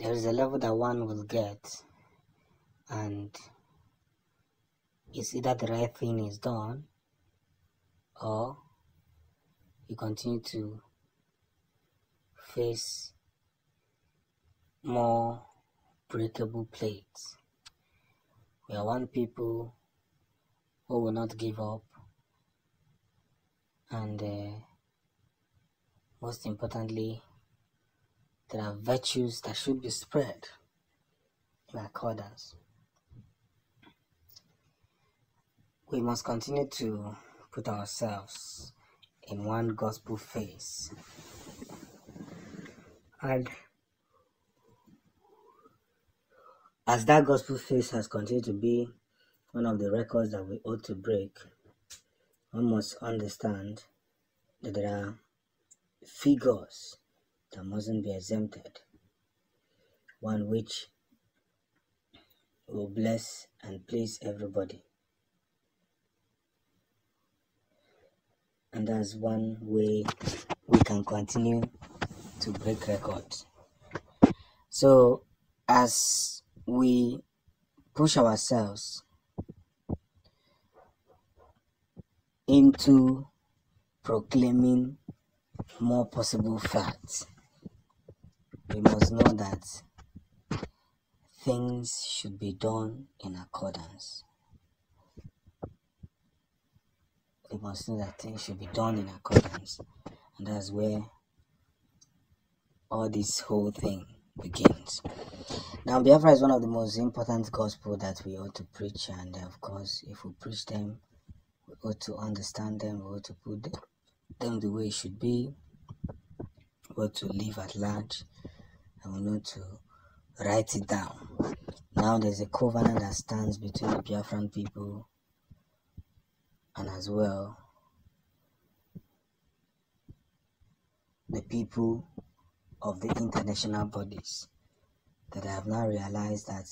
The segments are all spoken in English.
there is a level that one will get, and it's either the right thing is done or you continue to face more breakable plates. We are one people who will not give up, and most importantly, there are virtues that should be spread in accordance. We must continue to put ourselves in one gospel phase, and as that gospel phase has continued to be one of the records that we ought to break, one must understand that there are figures that mustn't be exempted, one which will bless and please everybody. And that's one way we can continue to break records. So as we push ourselves into proclaiming more possible facts, we must know that things should be done in accordance. We must know that things should be done in accordance, and that's where all this whole thing begins. Now, Biafra is one of the most important gospel that we ought to preach, and of course, if we preach them, we ought to understand them, we ought to put them the way it should be, we ought to live at large, and we ought to write it down. Now, there's a covenant that stands between the Biafran people and as well the people of the international bodies, that I have now realized that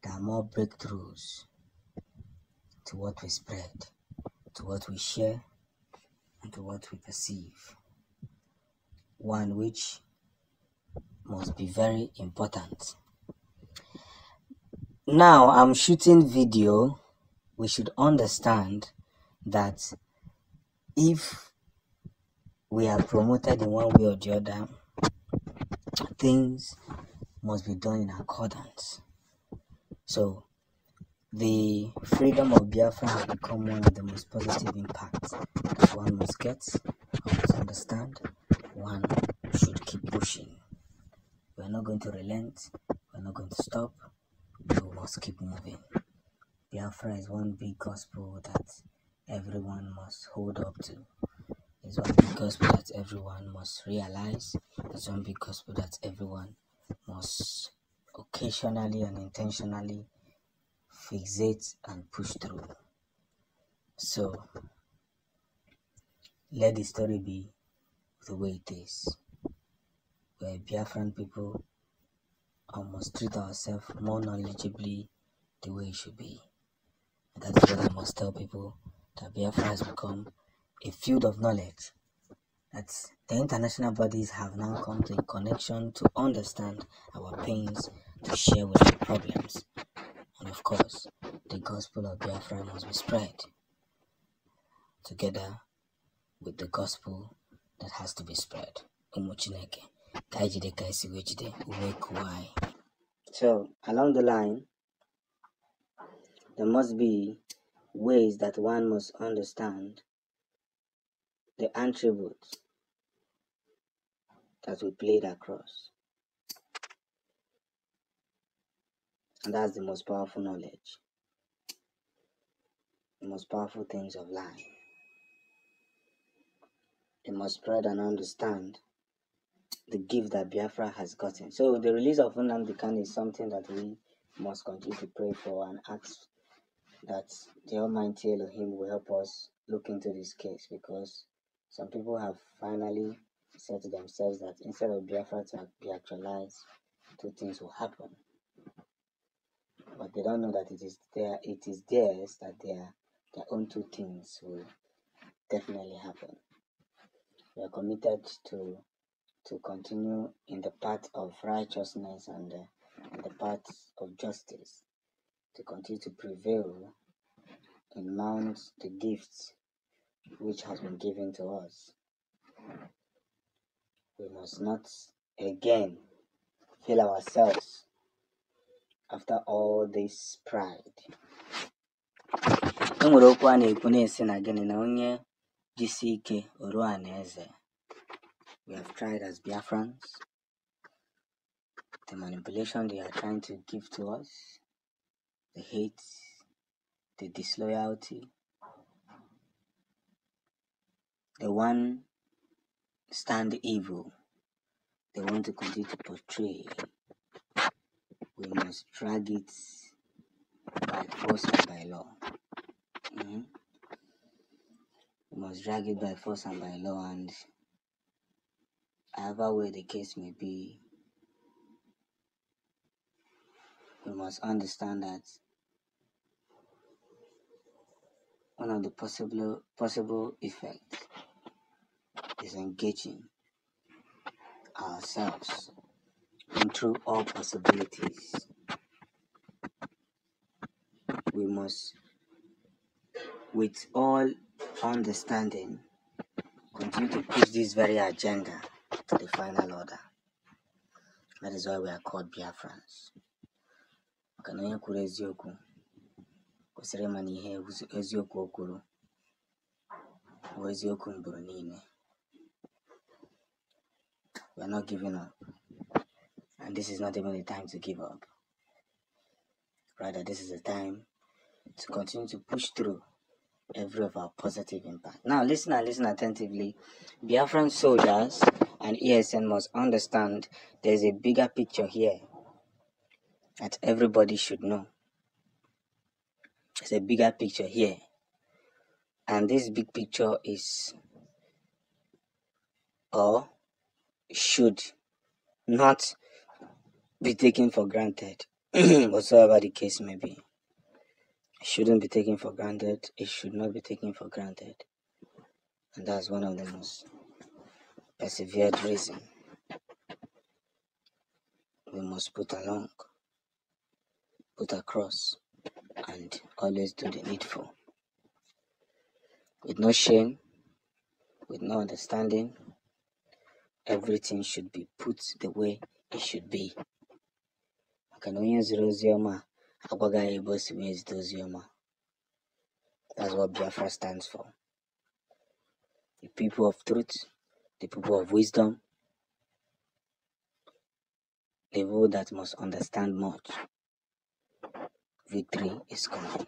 there are more breakthroughs to what we spread, to what we share, and to what we perceive. One which must be very important. Now I'm shooting video. We should understand that if we are promoted in one way or the other, things must be done in accordance. So the freedom of Biafra has become one of the most positive impacts that one must get, one must understand, one should keep pushing. We are not going to relent, we are not going to stop, we must keep moving. Biafra is one big gospel that everyone must hold up to. It's one big gospel that everyone must realize. It's one big gospel that everyone must occasionally and intentionally fixate and push through. So let the story be the way it is. We're Biafran people and must treat ourselves more knowledgeably the way it should be. And that's what I must tell people, that Biafra has become a field of knowledge, that the international bodies have now come to a connection to understand our pains, to share with our problems. And of course, the gospel of Biafra must be spread together with the gospel that has to be spread. So, along the line, there must be ways that one must understand the attributes that we played across. And that's the most powerful knowledge, the most powerful things of life. They must spread and understand the gift that Biafra has gotten. So the release of Nnamdi Kanu is something that we must continue to pray for and ask that the Almighty Elohim will help us look into this case, because some people have finally said to themselves that instead of Biafra to be actualized, two things will happen. But they don't know that it is theirs, that their own two things will definitely happen. We are committed to to continue in the path of righteousness and the path of justice, to continue to prevail in mount the gifts which has been given to us. We must not again fail ourselves after all this pride. Enwere okwu a na-ekwu na-esi na gịnị na onye jisi ike oru a na eze. We have tried as Biafrans the manipulation they are trying to give to us, the hate, the disloyalty, the one stand evil they want to continue to portray. We must drag it by force and by law. We must drag it by force and by law, and however way the case may be, we must understand that one of the possible effects is engaging ourselves into all possibilities. We must, with all understanding, continue to push this very agenda to the final order. That is why we are called Biafrans. Maka na onye kwuru eziokwu kwesịrị ịma na ihe eziokwu o kwuru bụ eziokwu mbụrụ niile. We are not giving up, and this is not even the time to give up. Rather, this is the time to continue to push through every of our positive impact. Now, listen attentively. Biafran soldiers and ESN must understand there is a bigger picture here that everybody should know. There's a bigger picture here, and this big picture is, or should not be taken for granted, whatsoever the case may be. It shouldn't be taken for granted. It should not be taken for granted. And that's one of the most persevered reasons. We must put along, put across, and always do the needful. With no shame, with no understanding, everything should be put the way it should be. That's what Biafra stands for. The people of truth, the people of wisdom, the people that must understand much. Victory is coming.